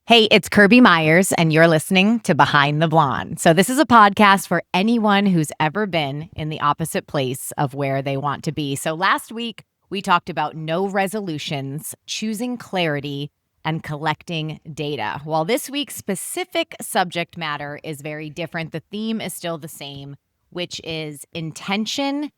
Hey, it's Kirby Myers, and you're listening to Behind the Blonde. So this is a podcast for anyone who's ever been in the opposite place of where they want to be. So last week, we talked about no resolutions, choosing clarity, and collecting data. While this week's specific subject matter is very different, the theme is still the same, which is intention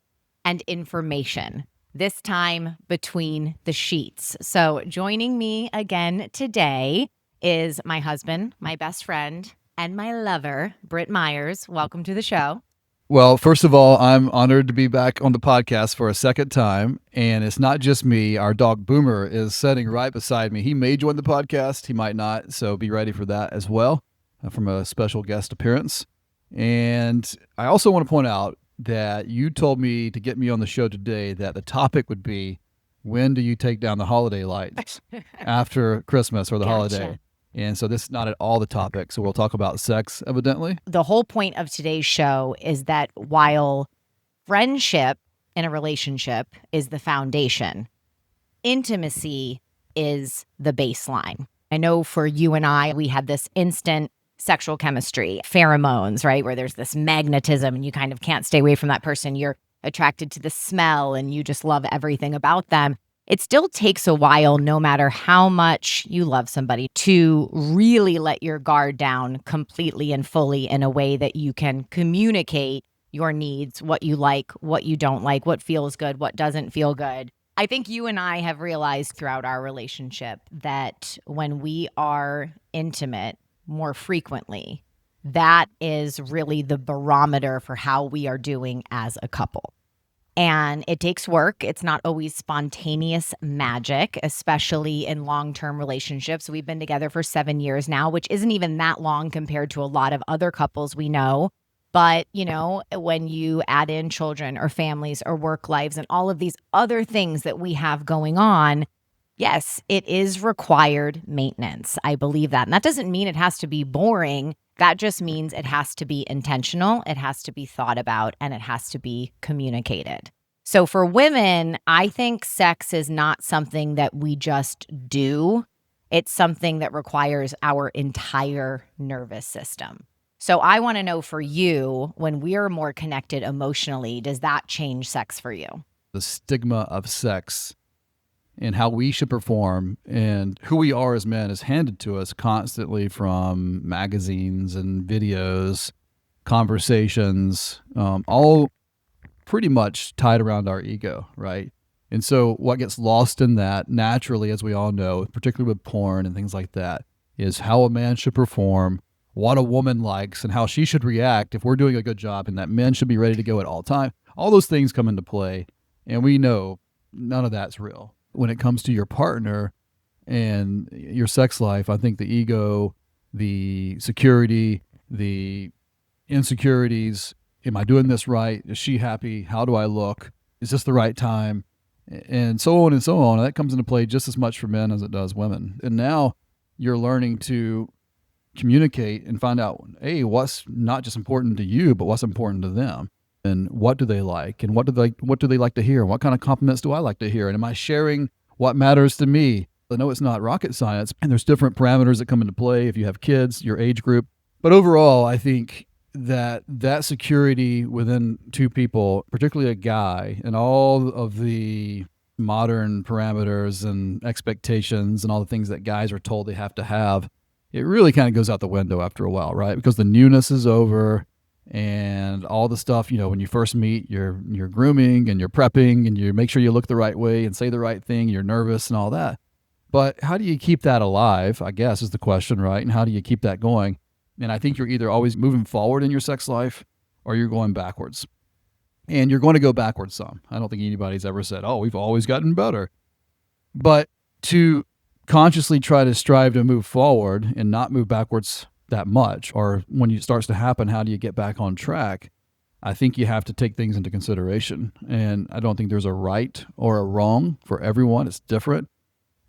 and information, this time between the sheets. So joining me again today is my husband, my best friend, and my lover, Britt Myers. Welcome to the show. Well, first of all, I'm honored to be back on the podcast for a second time. And it's not just me. Our dog Boomer is sitting right beside me. He may join the podcast. He might not. So be ready for that as well from a special guest appearance. And I also want to point out that you told me to get me on the show today that the topic would be, when do you take down the holiday lights after Christmas or the holiday? And so this is not at all the topic. So we'll talk about sex, evidently. The whole point of today's show is that while friendship in a relationship is the foundation, intimacy is the baseline. I know for you and I, we had this instant sexual chemistry, pheromones, right? Where there's this magnetism and you kind of can't stay away from that person. You're attracted to the smell and you just love everything about them. It still takes a while, no matter how much you love somebody, to really let your guard down completely and fully in a way that you can communicate your needs, what you like, what you don't like, what feels good, what doesn't feel good. I think you and I have realized throughout our relationship that when we are intimate more frequently, that is really the barometer for how we are doing as a couple. And it takes work. It's not always spontaneous magic, especially in long-term relationships. We've been together for 7 years now, which isn't even that long compared to a lot of other couples we know. But, you know, when you add in children or families or work lives and all of these other things that we have going on, yes, it is required maintenance. I believe that. And that doesn't mean it has to be boring. That just means it has to be intentional, it has to be thought about, and it has to be communicated. So for women, I think sex is not something that we just do. It's something that requires our entire nervous system. So I want to know for you, when we're more connected emotionally, does that change sex for you? The stigma of sex and how we should perform and who we are as men is handed to us constantly from magazines and videos, conversations, all pretty much tied around our ego, right? And so what gets lost in that naturally, as we all know, particularly with porn and things like that, is how a man should perform, what a woman likes, and how she should react if we're doing a good job, and that men should be ready to go at all time. All those things come into play, and we know none of that's real. When it comes to your partner and your sex life, I think the ego, the security, the insecurities, am I doing this right? Is she happy? How do I look? Is this the right time? And so on and so on. That comes into play just as much for men as it does women. And now you're learning to communicate and find out, hey, what's not just important to you, but what's important to them. And what do they like? And what do they like to hear? And what kind of compliments do I like to hear? And am I sharing what matters to me? I know it's not rocket science, and there's different parameters that come into play if you have kids, your age group. But overall, I think that security within two people, particularly a guy, and all of the modern parameters and expectations and all the things that guys are told they have to have, it really kind of goes out the window after a while, right? Because the newness is over. And all the stuff, you know, when you first meet, you're grooming and you're prepping and you make sure you look the right way and say the right thing. You're nervous and all that. But how do you keep that alive, I guess, is the question, right? And how do you keep that going? And I think you're either always moving forward in your sex life or you're going backwards. And you're going to go backwards some. I don't think anybody's ever said, oh, we've always gotten better. But to consciously try to strive to move forward and not move backwards that much, or when it starts to happen, how do you get back on track? I think you have to take things into consideration. And I don't think there's a right or a wrong for everyone. It's different.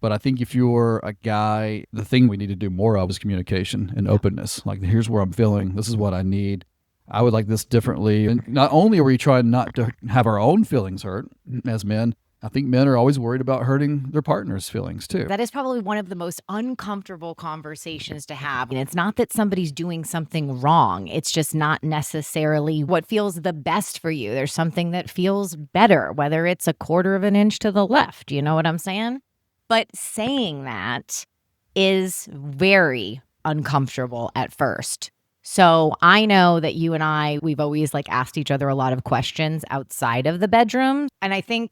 But I think if you're a guy, the thing we need to do more of is communication and openness. Like, here's where I'm feeling. This is what I need. I would like this differently. And not only are we trying not to have our own feelings hurt as men, I think men are always worried about hurting their partner's feelings too. That is probably one of the most uncomfortable conversations to have. And it's not that somebody's doing something wrong. It's just not necessarily what feels the best for you. There's something that feels better, whether it's a quarter of an inch to the left. You know what I'm saying? But saying that is very uncomfortable at first. So I know that you and we've always like asked each other a lot of questions outside of the bedroom. And I think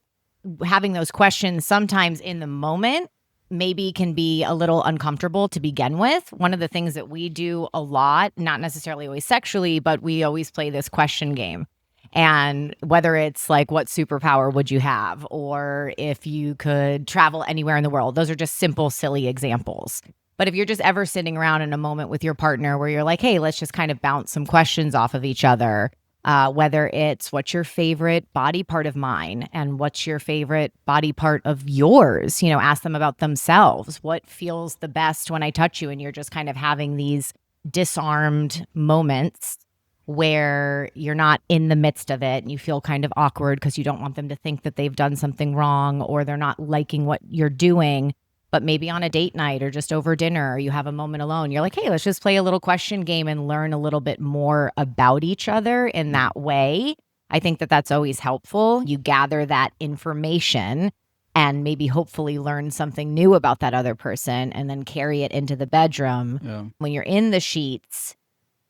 having those questions sometimes in the moment maybe can be a little uncomfortable to begin with. One of the things that we do a lot, not necessarily always sexually, but we always play this question game. And whether it's like, what superpower would you have? Or if you could travel anywhere in the world, those are just simple, silly examples. But if you're just ever sitting around in a moment with your partner where you're like, hey, let's just kind of bounce some questions off of each other. Whether it's what's your favorite body part of mine and what's your favorite body part of yours, ask them about themselves. What feels the best when I touch you? And you're just kind of having these disarmed moments where you're not in the midst of it and you feel kind of awkward because you don't want them to think that they've done something wrong or they're not liking what you're doing. But maybe on a date night or just over dinner, or you have a moment alone, you're like, hey, let's just play a little question game and learn a little bit more about each other in that way. I think that that's always helpful. You gather that information and maybe hopefully learn something new about that other person and then carry it into the bedroom. Yeah. When you're in the sheets,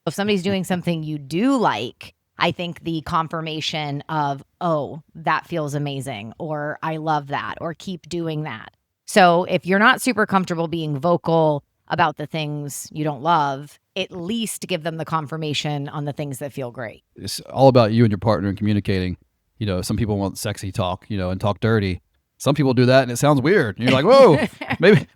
if somebody's doing something you do like, I think the confirmation of, oh, that feels amazing, or I love that, or keep doing that. So if you're not super comfortable being vocal about the things you don't love, at least give them the confirmation on the things that feel great. It's all about you and your partner and communicating. Some people want sexy talk, and talk dirty. Some people do that and it sounds weird. And you're like, whoa,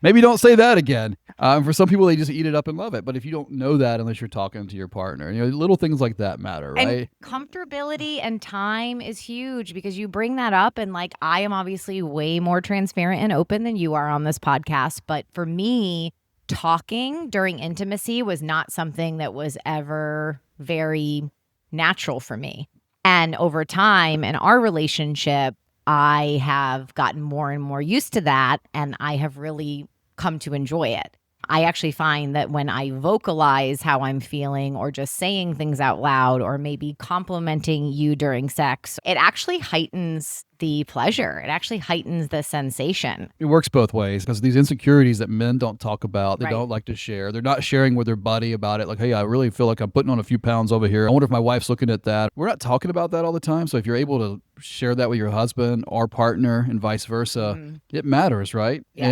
maybe don't say that again. For some people, they just eat it up and love it. But if you don't know that unless you're talking to your partner, little things like that matter, right? And comfortability and time is huge because you bring that up. And like, I am obviously way more transparent and open than you are on this podcast. But for me, talking during intimacy was not something that was ever very natural for me. And over time in our relationship, I have gotten more and more used to that, and I have really come to enjoy it. I actually find that when I vocalize how I'm feeling or just saying things out loud or maybe complimenting you during sex, it actually heightens the pleasure. It actually heightens the sensation. It works both ways because these insecurities that men don't talk about, they Right. don't like to share. They're not sharing with their buddy about it. Like, hey, I really feel like I'm putting on a few pounds over here. I wonder if my wife's looking at that. We're not talking about that all the time. So if you're able to share that with your husband or partner and vice versa, it matters, right? Yes.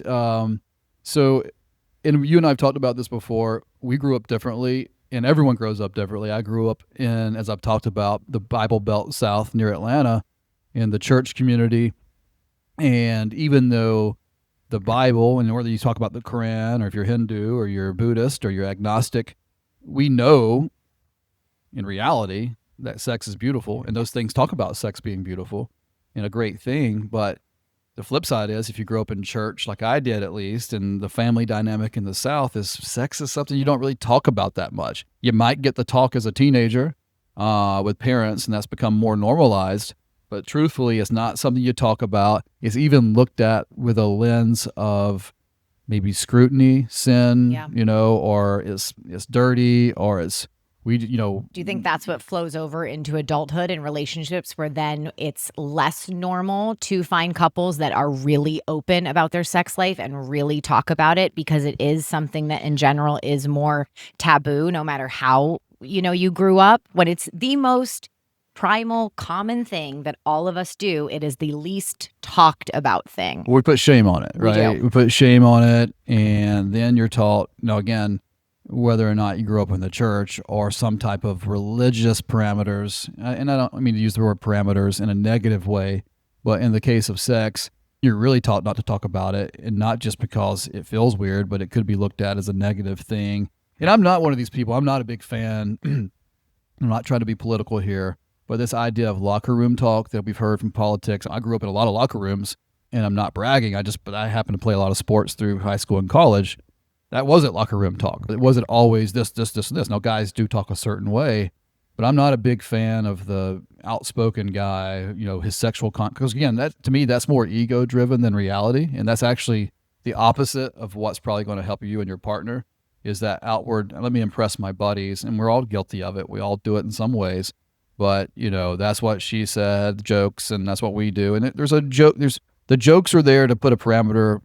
And and you and I have talked about this before. We grew up differently, and everyone grows up differently. I grew up in, as I've talked about, the Bible Belt South near Atlanta in the church community. And even though the Bible, and whether you talk about the Quran or if you're Hindu or you're Buddhist or you're agnostic, we know in reality that sex is beautiful, and those things talk about sex being beautiful and a great thing. But the flip side is, if you grow up in church, like I did at least, and the family dynamic in the South is sex is something you don't really talk about that much. You might get the talk as a teenager with parents, and that's become more normalized. But truthfully, it's not something you talk about. It's even looked at with a lens of maybe scrutiny, sin, or it's dirty, or it's Do you think that's what flows over into adulthood and relationships where then it's less normal to find couples that are really open about their sex life and really talk about it because it is something that in general is more taboo no matter how, you grew up? When it's the most primal common thing that all of us do, it is the least talked about thing. We put shame on it, right? We put shame on it, and then you're taught, again, whether or not you grew up in the church or some type of religious parameters. And I don't mean to use the word parameters in a negative way, but in the case of sex, you're really taught not to talk about it, and not just because it feels weird, but it could be looked at as a negative thing. And I'm not one of these people. I'm not a big fan. I'm not trying to be political here, but this idea of locker room talk that we've heard from politics. I grew up in a lot of locker rooms, and I'm not bragging. But I happen to play a lot of sports through high school and college. That wasn't locker room talk. It wasn't always this. Now, guys do talk a certain way, But I'm not a big fan of the outspoken guy, his sexual because again, that to me, that's more ego driven than reality. And that's actually the opposite of what's probably going to help you and your partner is that outward, let me impress my buddies. And we're all guilty of it. We all do it in some ways. But, that's what she said, jokes, and that's what we do. And there's a joke, the jokes are there to put a parameter,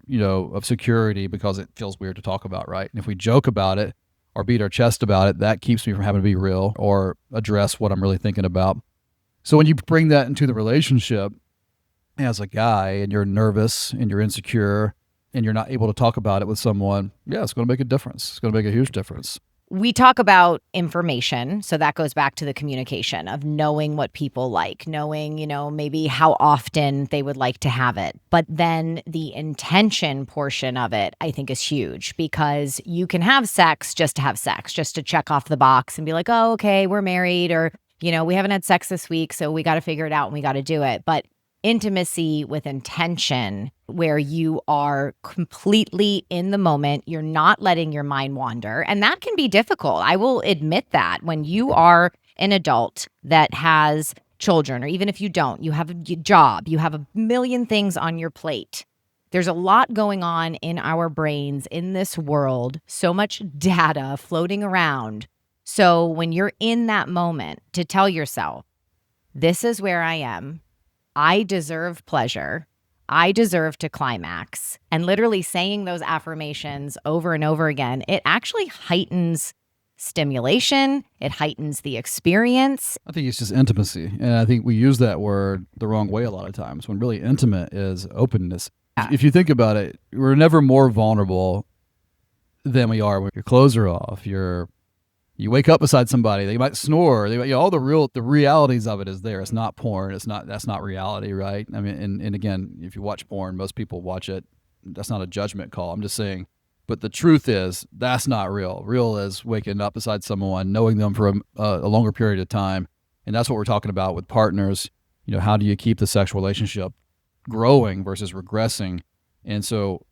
of security because it feels weird to talk about, right? And if we joke about it, or beat our chest about it, that keeps me from having to be real or address what I'm really thinking about. So when you bring that into the relationship as a guy and you're nervous and you're insecure and you're not able to talk about it with someone, yeah, it's going to make a difference. It's going to make a huge difference. We talk about information. So that goes back to the communication of knowing what people like, knowing, maybe how often they would like to have it. But then the intention portion of it, I think, is huge because you can have sex, just to check off the box and be like, oh, okay, we're married, or, we haven't had sex this week, so we got to figure it out and we got to do it. But intimacy with intention, where you are completely in the moment, you're not letting your mind wander. And that can be difficult. I will admit that when you are an adult that has children, or even if you don't, you have a job, you have a million things on your plate. There's a lot going on in our brains in this world, so much data floating around. So when you're in that moment, to tell yourself, this is where I am. I deserve pleasure. I deserve to climax. And literally saying those affirmations over and over again, it actually heightens stimulation. It heightens the experience. I think it's just intimacy. And I think we use that word the wrong way a lot of times when really intimate is openness. Yeah. If you think about it, we're never more vulnerable than we are when your clothes are off, you wake up beside somebody, they might snore, all the realities of it is there. It's not porn. That's not reality, right? I mean, and again, if you watch porn, most people watch it. That's not a judgment call. I'm just saying, but the truth is that's not real. Real is waking up beside someone, knowing them for a longer period of time. And that's what we're talking about with partners. How do you keep the sexual relationship growing versus regressing? And so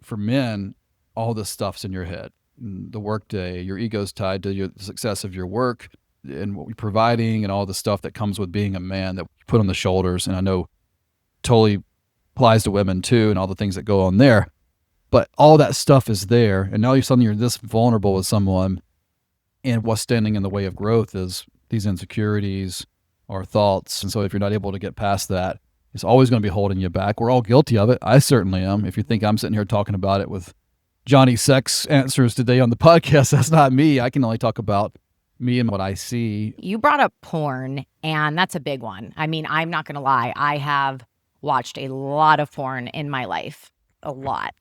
for men, all this stuff's in your head. The workday, your ego's tied to the success of your work and what you're providing and all the stuff that comes with being a man that you put on the shoulders. And I know totally applies to women too and all the things that go on there. But all that stuff is there. And now you're this vulnerable with someone. And what's standing in the way of growth is these insecurities or thoughts. And so if you're not able to get past that, it's always going to be holding you back. We're all guilty of it. I certainly am. If you think I'm sitting here talking about it with Johnny Sex answers today on the podcast, that's not me. I can only talk about me and what I see. You brought up porn, and that's a big one. I mean, I'm not going to lie. I have watched a lot of porn in my life. A lot.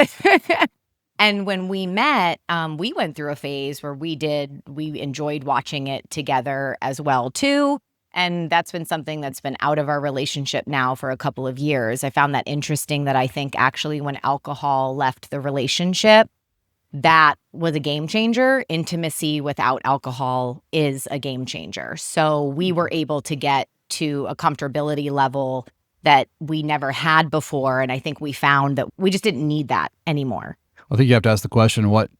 And when we met, we went through a phase where we enjoyed watching it together as well, too. And that's been something that's been out of our relationship now for a couple of years. I found that interesting that I think actually when alcohol left the relationship, that was a game changer. Intimacy without alcohol is a game changer. So we were able to get to a comfortability level that we never had before. And I think we found that we just didn't need that anymore. I think you have to ask the question, what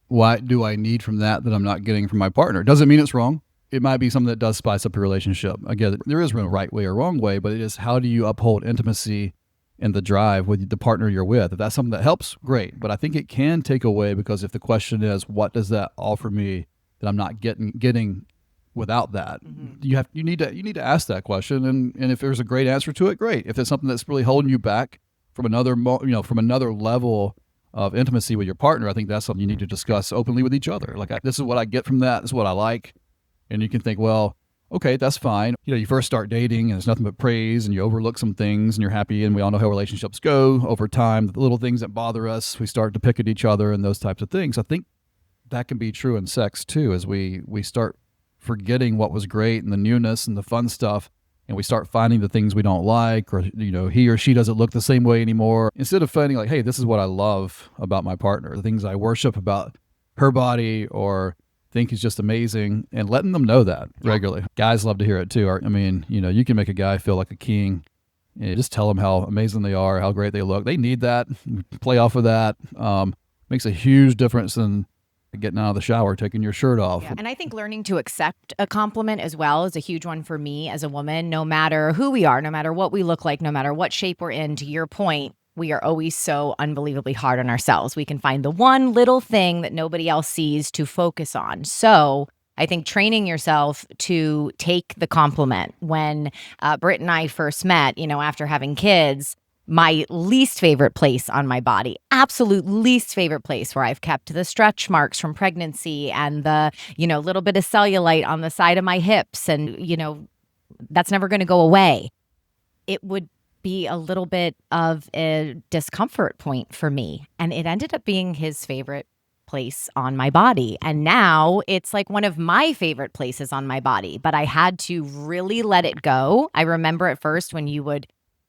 do I need from that I'm not getting from my partner? Doesn't mean it's wrong. It might be something that does spice up your relationship. Again, there is no right way or wrong way, but it is how do you uphold intimacy and the drive with the partner you're with. If that's something that helps, great. But I think it can take away because if the question is, what does that offer me that I'm not getting without that? Mm-hmm. You need to ask that question, and if there's a great answer to it, great. If it's something that's really holding you back from another level of intimacy with your partner, I think that's something you need to discuss openly with each other. Like, this is what I get from that. This is what I like. And you can think, well, okay, that's fine. You first start dating and it's nothing but praise and you overlook some things and you're happy. And we all know how relationships go over time. The little things that bother us, we start to pick at each other and those types of things. I think that can be true in sex too, as we start forgetting what was great and the newness and the fun stuff. And we start finding the things we don't like, or, he or she doesn't look the same way anymore. Instead of finding like, hey, this is what I love about my partner, the things I worship about her body or think is just amazing, and letting them know that regularly. Guys love to hear it too. I mean, you can make a guy feel like a king. Just tell them how amazing they are, how great they look. They need that. Play off of that. Makes a huge difference in getting out of the shower, taking your shirt off. Yeah. And I think learning to accept a compliment as well is a huge one for me as a woman, no matter who we are, no matter what we look like, no matter what shape we're in. To your point, we are always so unbelievably hard on ourselves. We can find the one little thing that nobody else sees to focus on. So I think training yourself to take the compliment. When Britt and I first met, after having kids, my least favorite place on my body, absolute least favorite place, where I've kept the stretch marks from pregnancy and the, little bit of cellulite on the side of my hips. And, that's never going to go away. It would be a little bit of a discomfort point for me. And it ended up being his favorite place on my body. And now it's like one of my favorite places on my body, but I had to really let it go. I remember at first when you would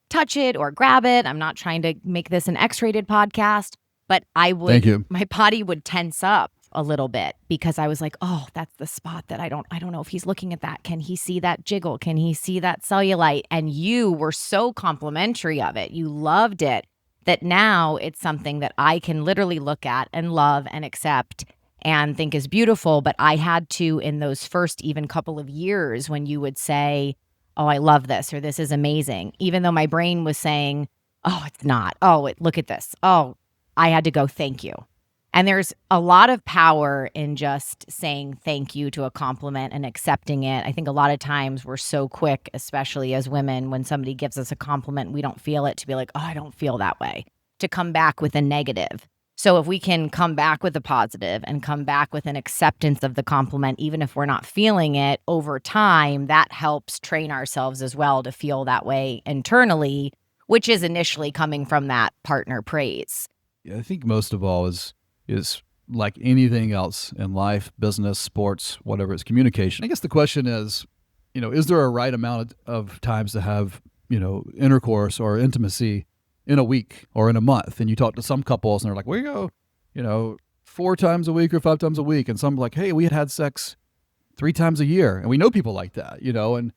touch it or grab it. I'm not trying to make this an X-rated podcast, but Thank you. My body would tense up a little bit because I was like, oh, that's the spot that I don't know if he's looking at that. Can he see that jiggle? Can he see that cellulite? And you were so complimentary of it. You loved it, that now it's something that I can literally look at and love and accept and think is beautiful. But I had to, in those first even couple of years, when you would say, oh, I love this, or this is amazing, even though my brain was saying, oh, it's not. Oh, look at this. Oh, I had to go, thank you. And there's a lot of power in just saying thank you to a compliment and accepting it. I think a lot of times we're so quick, especially as women, when somebody gives us a compliment, we don't feel it, to be like, oh, I don't feel that way, to come back with a negative. So if we can come back with a positive and come back with an acceptance of the compliment, even if we're not feeling it over time, that helps train ourselves as well to feel that way internally, which is initially coming from that partner praise. Yeah, I think most of all is like anything else in life, business, sports, whatever, it's communication. I guess the question is, is there a right amount of times to have, intercourse or intimacy in a week or in a month? And you talk to some couples and they're like, we go, 4 times a week or 5 times a week. And some like, hey, we had sex 3 times a year. And we know people like that, and,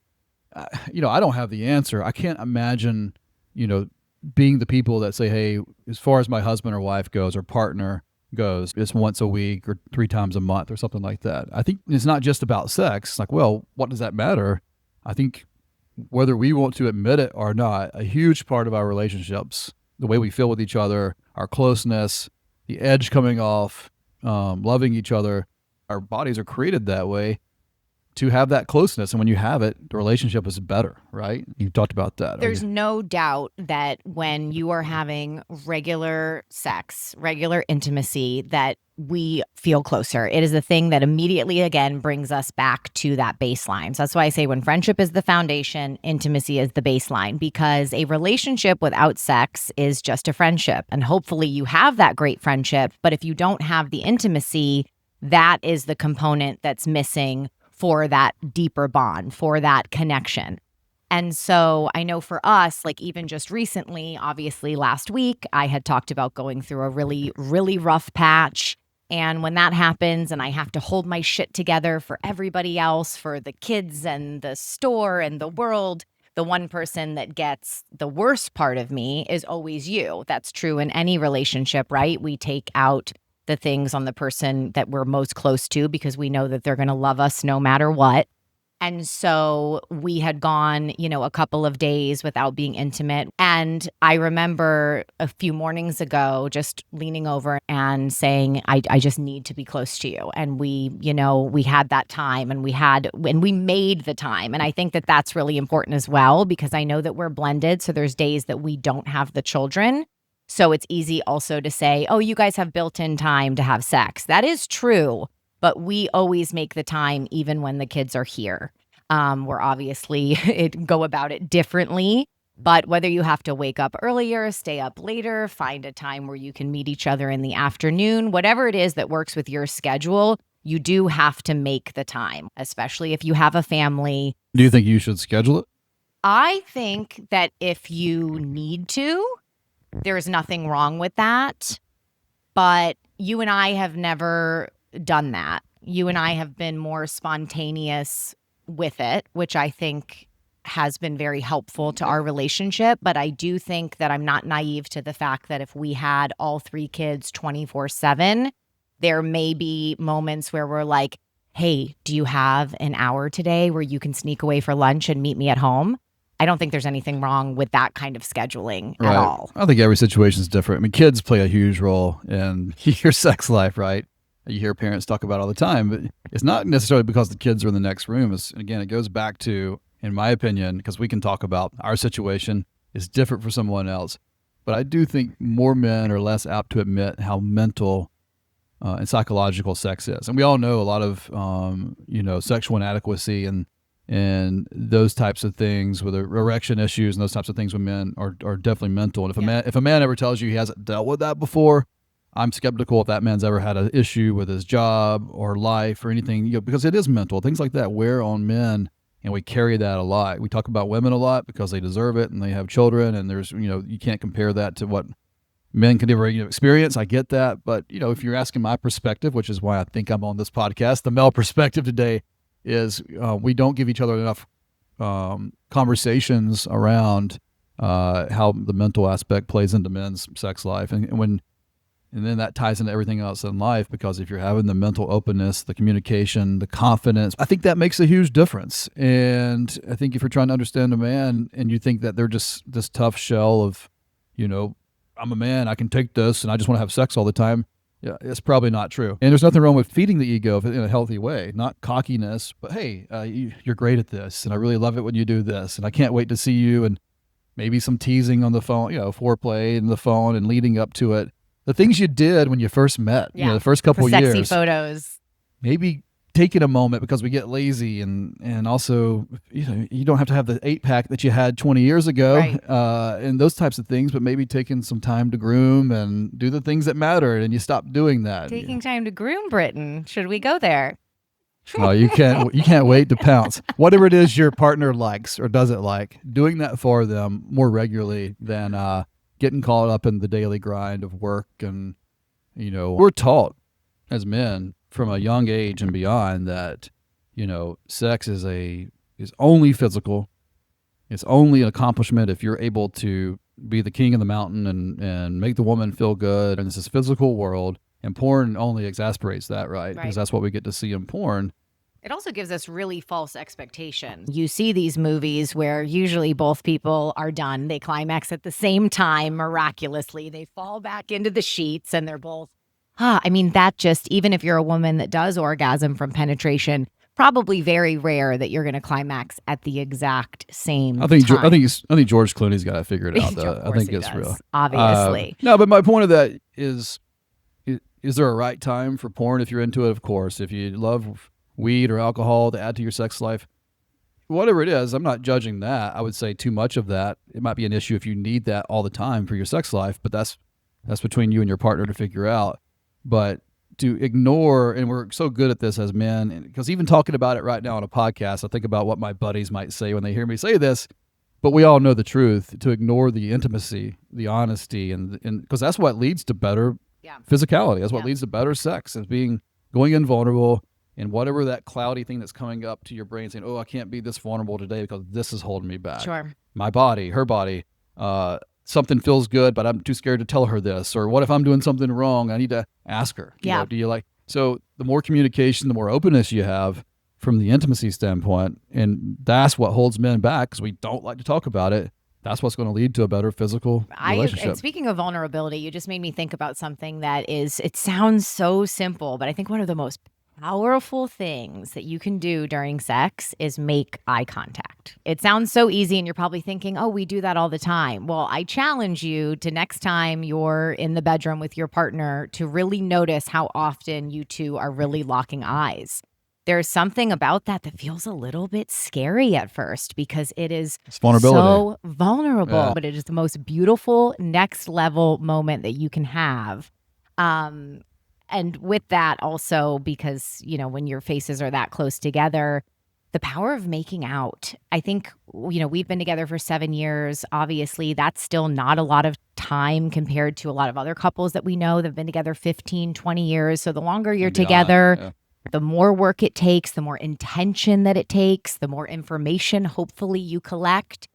I don't have the answer. I can't imagine, being the people that say, hey, as far as my husband or wife goes or partner goes, it's once a week or 3 times a month or something like that. I think it's not just about sex. It's like, well, what does that matter? I think whether we want to admit it or not, a huge part of our relationships, the way we feel with each other, our closeness, the edge coming off, loving each other, our bodies are created that way to have that closeness. And when you have it, the relationship is better, right? You talked about that. There's no doubt that when you are having regular sex, regular intimacy, that we feel closer. It is the thing that immediately, again, brings us back to that baseline. So that's why I say when friendship is the foundation, intimacy is the baseline, because a relationship without sex is just a friendship. And hopefully you have that great friendship. But if you don't have the intimacy, that is the component that's missing for that deeper bond, for that connection. And so I know for us, like even just recently, obviously last week, I had talked about going through a really, really rough patch. And when that happens and I have to hold my shit together for everybody else, for the kids and the store and the world, the one person that gets the worst part of me is always you. That's true in any relationship, right? We take out the things on the person that we're most close to because we know that they're going to love us no matter what. And so we had gone, a couple of days without being intimate. And I remember a few mornings ago just leaning over and saying, I just need to be close to you. And we had that time and we made the time. And I think that that's really important as well, because I know that we're blended. So there's days that we don't have the children. So it's easy also to say, oh, you guys have built-in time to have sex. That is true, but we always make the time even when the kids are here. We're obviously go about it differently, but whether you have to wake up earlier, stay up later, find a time where you can meet each other in the afternoon, whatever it is that works with your schedule, you do have to make the time, especially if you have a family. Do you think you should schedule it? I think that if you need to, there's nothing wrong with that, but you and I have never done that. You and I have been more spontaneous with it, which I think has been very helpful to our relationship. But I do think that I'm not naive to the fact that if we had all 3 kids 24/7, There may be moments where we're like, hey, do you have an hour today where you can sneak away for lunch and meet me at home? I don't think there's anything wrong with that kind of scheduling at all. I think every situation is different. I mean, kids play a huge role in your sex life, right? You hear parents talk about it all the time, but it's not necessarily because the kids are in the next room. Again, it goes back to, in my opinion, because we can talk about our situation is different for someone else. But I do think more men are less apt to admit how mental and psychological sex is. And we all know a lot of, sexual inadequacy and those types of things with erection issues and those types of things with men are definitely mental. And if a man ever tells you he hasn't dealt with that before, I'm skeptical if that man's ever had an issue with his job or life or anything, because it is mental. Things like that wear on men, and we carry that a lot. We talk about women a lot because they deserve it and they have children, and there's, you can't compare that to what men can ever experience. I get that. But, if you're asking my perspective, which is why I think I'm on this podcast, the male perspective today is we don't give each other enough conversations around how the mental aspect plays into men's sex life. And then that ties into everything else in life, because if you're having the mental openness, the communication, the confidence, I think that makes a huge difference. And I think if you're trying to understand a man and you think that they're just this tough shell of, I'm a man, I can take this and I just want to have sex all the time, yeah, it's probably not true. And there's nothing wrong with feeding the ego in a healthy way, not cockiness, but hey, you're great at this, and I really love it when you do this, and I can't wait to see you, and maybe some teasing on the phone, foreplay in the phone and leading up to it. The things you did when you first met, the first couple the years. Sexy photos. Maybe taking a moment, because we get lazy, and also, you don't have to have the 8-pack that you had 20 years ago, right. And those types of things, but maybe taking some time to groom and do the things that matter, and you stop doing that. Taking time to groom Britain. Should we go there? Oh, you can't wait to pounce. Whatever it is your partner likes or doesn't like, doing that for them more regularly than getting caught up in the daily grind of work. And, we're taught as men from a young age and beyond that, sex is only physical. It's only an accomplishment if you're able to be the king of the mountain and make the woman feel good. And it's this physical world, and porn only exasperates that, right? Because that's what we get to see in porn. It also gives us really false expectations. You see these movies where usually both people are done. They climax at the same time, miraculously. They fall back into the sheets and they're both, that just, even if you're a woman that does orgasm from penetration, probably very rare that you're going to climax at the exact same time. I think George Clooney's got it figured out, though. I think it's real. Obviously. No, but my point of that is there a right time for porn if you're into it? Of course. If you love weed or alcohol to add to your sex life, whatever it is, I'm not judging that. I would say too much of that, it might be an issue if you need that all the time for your sex life, but that's between you and your partner to figure out. But to ignore, and we're so good at this as men, because even talking about it right now on a podcast, I think about what my buddies might say when they hear me say this, but we all know the truth, to ignore the intimacy, the honesty, and because that's what leads to better physicality. That's what leads to better sex, is going invulnerable. And whatever that cloudy thing that's coming up to your brain saying, oh, I can't be this vulnerable today because this is holding me back. Sure. My body, her body, something feels good, but I'm too scared to tell her this. Or what if I'm doing something wrong? I need to ask her. Do you like? So the more communication, the more openness you have from the intimacy standpoint. And that's what holds men back, because we don't like to talk about it. That's what's going to lead to a better physical relationship. And speaking of vulnerability, you just made me think about something it sounds so simple, but I think one of the most powerful things that you can do during sex is make eye contact. It sounds so easy, and you're probably thinking, oh, we do that all the time. Well, I challenge you to, next time you're in the bedroom with your partner, to really notice how often you two are really locking eyes. There's something about that feels a little bit scary at first, because it's so vulnerable, but it is the most beautiful next level moment that you can have. And with that also, because, when your faces are that close together, the power of making out. I think, we've been together for 7 years. Obviously, that's still not a lot of time compared to a lot of other couples that we know that have been together 15, 20 years. So the longer you're together, the more work it takes, the more intention that it takes, the more information hopefully you collect.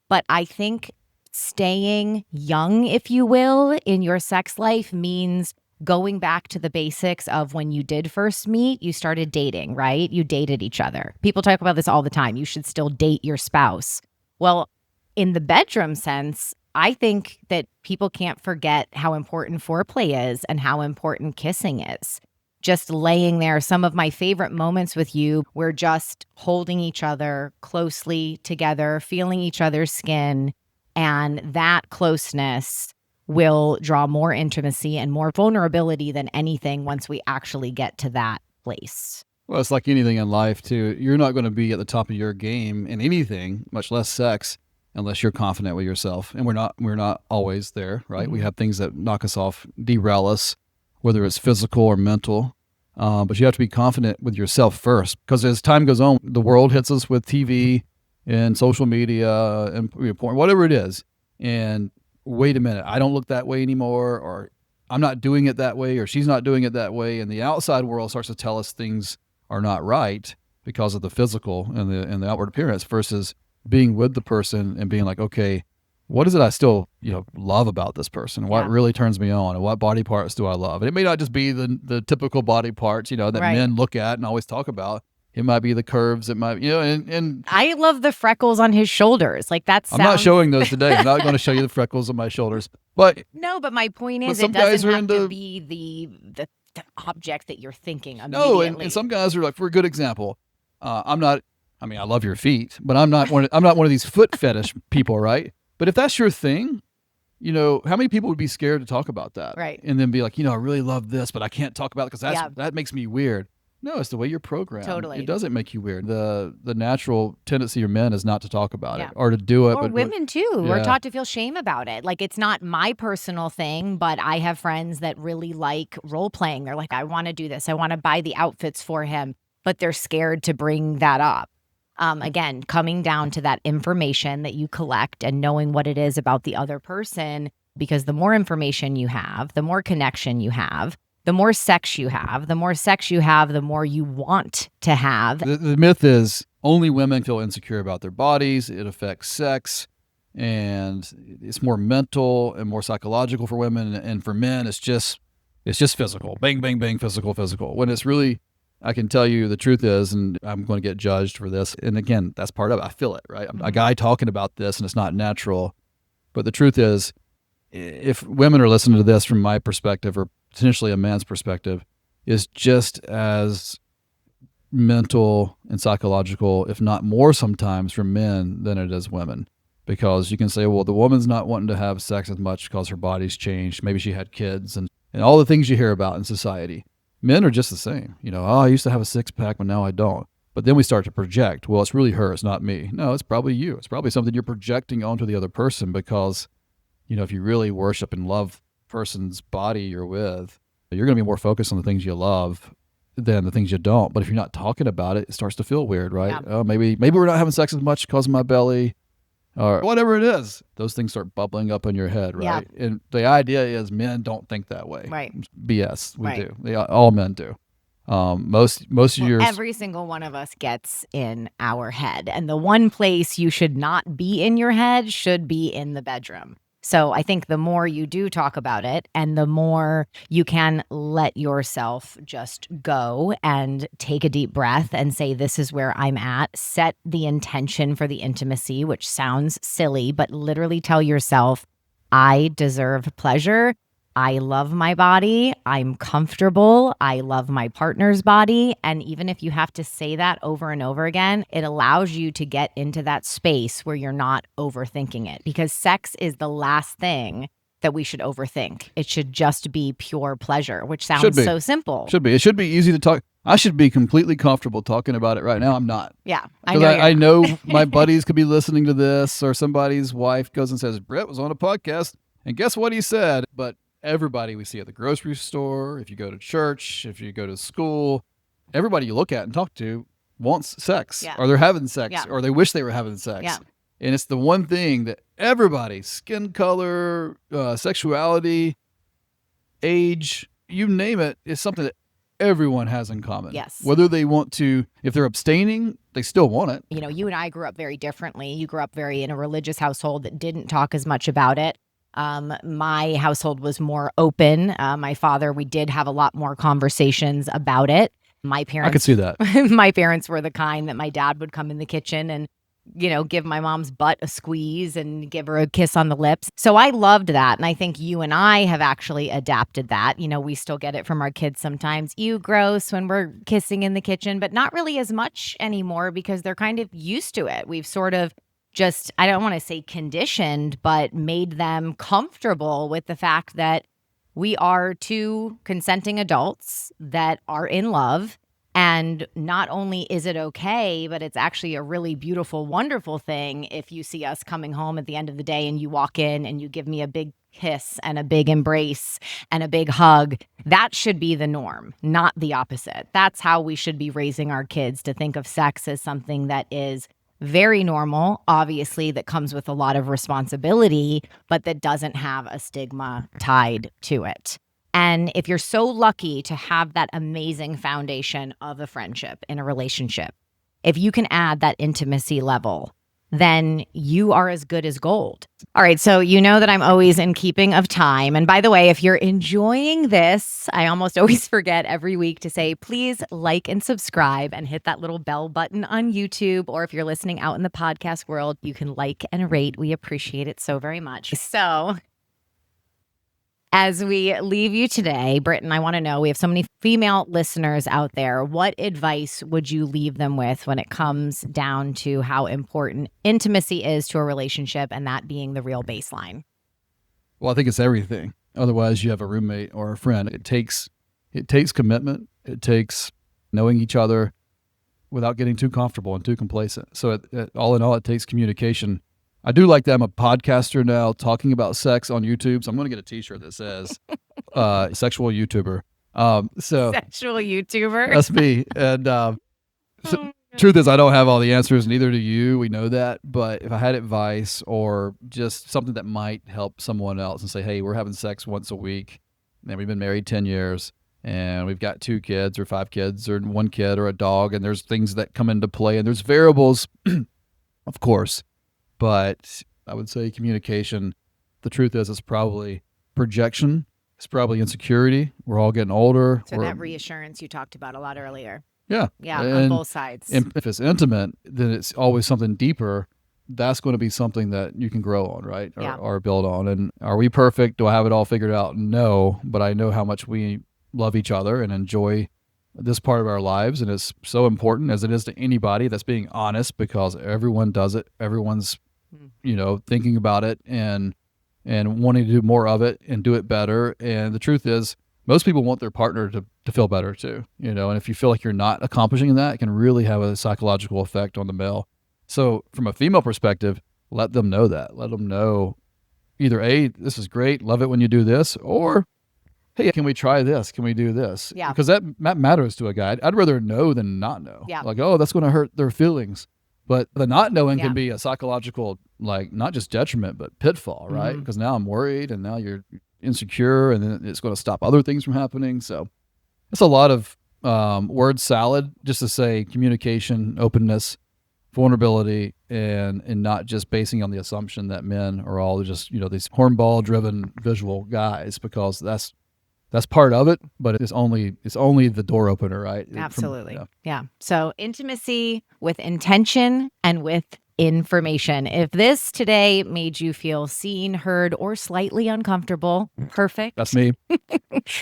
But I think staying young, if you will, in your sex life means going back to the basics of when you did first meet, you started dating, right? You dated each other. People talk about this all the time. You should still date your spouse. Well, in the bedroom sense, I think that people can't forget how important foreplay is and how important kissing is. Just laying there, some of my favorite moments with you, we're just holding each other closely together, feeling each other's skin, and that closeness will draw more intimacy and more vulnerability than anything once we actually get to that place. Well, it's like anything in life, too. You're not going to be at the top of your game in anything, much less sex, unless you're confident with yourself. And we're not always there, right? We have things that knock us off, derail us, whether it's physical or mental. But you have to be confident with yourself first, because as time goes on, the world hits us with TV and social media and porn, whatever it is. And wait a minute, I don't look that way anymore, or I'm not doing it that way, or she's not doing it that way. And the outside world starts to tell us things are not right because of the physical and the outward appearance, versus being with the person and being like, okay, what is it I still, love about this person? What really turns me on, and what body parts do I love? And it may not just be the typical body parts, that men look at and always talk about. It might be the curves. It might, and I love the freckles on his shoulders. Like that's. I'm not showing those today. I'm not going to show you the freckles on my shoulders. But no, but my point is, it doesn't have to be the object that you're thinking immediately. No, and some guys are like, for a good example, I love your feet, but I'm not one of these foot fetish people, right? But if that's your thing, how many people would be scared to talk about that? Right. And then be like, I really love this, but I can't talk about it because that makes me weird. No, it's the way you're programmed. Totally. It doesn't make you weird. The natural tendency of men is not to talk about it or to do it. Or but women too. We're taught to feel shame about it. Like it's not my personal thing, but I have friends that really like role playing. They're like, I want to do this. I want to buy the outfits for him, but they're scared to bring that up. Again, coming down to that information that you collect and knowing what it is about the other person, because the more information you have, the more connection you have, the more sex you have, the more you want to have. The myth is only women feel insecure about their bodies. It affects sex, and it's more mental and more psychological for women. And for men, it's just physical. Bang, bang, bang, physical. When it's really, I can tell you the truth is, and I'm going to get judged for this. And again, that's part of it. I feel it, right? I'm a guy talking about this, and it's not natural. But the truth is, if women are listening to this from my perspective, or potentially a man's perspective, is just as mental and psychological, if not more sometimes, for men than it is women. Because you can say, well, the woman's not wanting to have sex as much because her body's changed. Maybe she had kids and all the things you hear about in society. Men are just the same. I used to have a six-pack, but now I don't. But then we start to project, well, it's really her, it's not me. No, it's probably you. It's probably something you're projecting onto the other person because, if you really worship and love the person's body you're with, you're going to be more focused on the things you love than the things you don't. But if you're not talking about it, it starts to feel weird, right? Yeah. Oh, maybe we're not having sex as much because of my belly or whatever it is. Those things start bubbling up in your head, right? Yeah. And the idea is men don't think that way. Right. BS. We do. All men do. Most of your every single one of us gets in our head, and the one place you should not be in your head should be in the bedroom. So I think the more you do talk about it, and the more you can let yourself just go and take a deep breath and say, this is where I'm at, set the intention for the intimacy, which sounds silly, but literally tell yourself, I deserve pleasure. I love my body. I'm comfortable. I love my partner's body. And even if you have to say that over and over again, it allows you to get into that space where you're not overthinking it, because sex is the last thing that we should overthink. It should just be pure pleasure, which sounds so simple. Should be. It should be easy to talk. I should be completely comfortable talking about it right now. I'm not. Yeah. I know my buddies could be listening to this, or somebody's wife goes and says, Britt was on a podcast, and guess what he said? But everybody we see at the grocery store, if you go to church, if you go to school, everybody you look at and talk to wants sex, or they're having sex, or they wish they were having sex. Yeah. And it's the one thing that everybody, skin color, sexuality, age, you name it, is something that everyone has in common. Yes. Whether they want to, if they're abstaining, they still want it. You and I grew up very differently. You grew up in a religious household that didn't talk as much about it. My household was more open. My father, we did have a lot more conversations about it. My parents, I could see that. my parents were the kind that my dad would come in the kitchen and, give my mom's butt a squeeze and give her a kiss on the lips. So I loved that. And I think you and I have actually adapted that. We still get it from our kids sometimes. Ew, gross when we're kissing in the kitchen, but not really as much anymore because they're kind of used to it. We've sort of just, I don't want to say conditioned, but made them comfortable with the fact that we are two consenting adults that are in love. And not only is it okay, but it's actually a really beautiful, wonderful thing if you see us coming home at the end of the day and you walk in and you give me a big kiss and a big embrace and a big hug. That should be the norm, not the opposite. That's how we should be raising our kids, to think of sex as something that is very normal, obviously, that comes with a lot of responsibility, but that doesn't have a stigma tied to it. And if you're so lucky to have that amazing foundation of a friendship in a relationship, if you can add that intimacy level, then you are as good as gold. All right, so you know that I'm always in keeping of time. And by the way, if you're enjoying this, I almost always forget every week to say, please like and subscribe and hit that little bell button on YouTube. Or if you're listening out in the podcast world, you can like and rate. We appreciate it so very much. So as we leave you today, Britton, I want to know, we have so many female listeners out there. What advice would you leave them with when it comes down to how important intimacy is to a relationship, and that being the real baseline? Well, I think it's everything. Otherwise, you have a roommate or a friend. It takes commitment. It takes knowing each other without getting too comfortable and too complacent. So all in all, it takes communication. I do like that I'm a podcaster now talking about sex on YouTube. So I'm going to get a t-shirt that says sexual YouTuber. Sexual YouTuber. That's me. And truth is, I don't have all the answers, neither do you. We know that. But if I had advice or just something that might help someone else and say, hey, we're having sex once a week and we've been married 10 years and we've got 2 kids or 5 kids or 1 kid or a dog, and there's things that come into play and there's variables, of course. But I would say communication, the truth is, it's probably projection. It's probably insecurity. We're all getting older. So that reassurance you talked about a lot earlier. Yeah. Yeah, on both sides. And if it's intimate, then it's always something deeper. That's going to be something that you can grow on, right? Or build on. And are we perfect? Do I have it all figured out? No, but I know how much we love each other and enjoy this part of our lives. And it's so important, as it is to anybody, that's being honest, because everyone does it. Everyone's thinking about it and wanting to do more of it and do it better. And the truth is, most people want their partner to feel better too, and if you feel like you're not accomplishing that, it can really have a psychological effect on the male. So from a female perspective, let them know that. Let them know either, A, this is great, love it when you do this, or, hey, can we try this? Can we do this? Yeah. Because that matters to a guy. I'd rather know than not know. Yeah. Like, oh, that's going to hurt their feelings. But the not knowing can be a psychological, like, not just detriment, but pitfall, right? Because now I'm worried and now you're insecure, and then it's going to stop other things from happening. So it's a lot of word salad just to say communication, openness, vulnerability, and not just basing on the assumption that men are all just, these hornball driven visual guys, because that's part of it, but it's only the door opener, right? Absolutely. Yeah. So intimacy with intention and with information. If this today made you feel seen, heard, or slightly uncomfortable, perfect. That's me.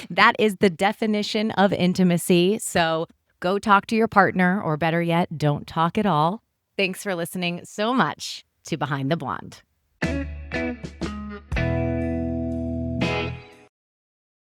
That is the definition of intimacy. So go talk to your partner, or better yet, don't talk at all. Thanks for listening so much to Behind the Blonde.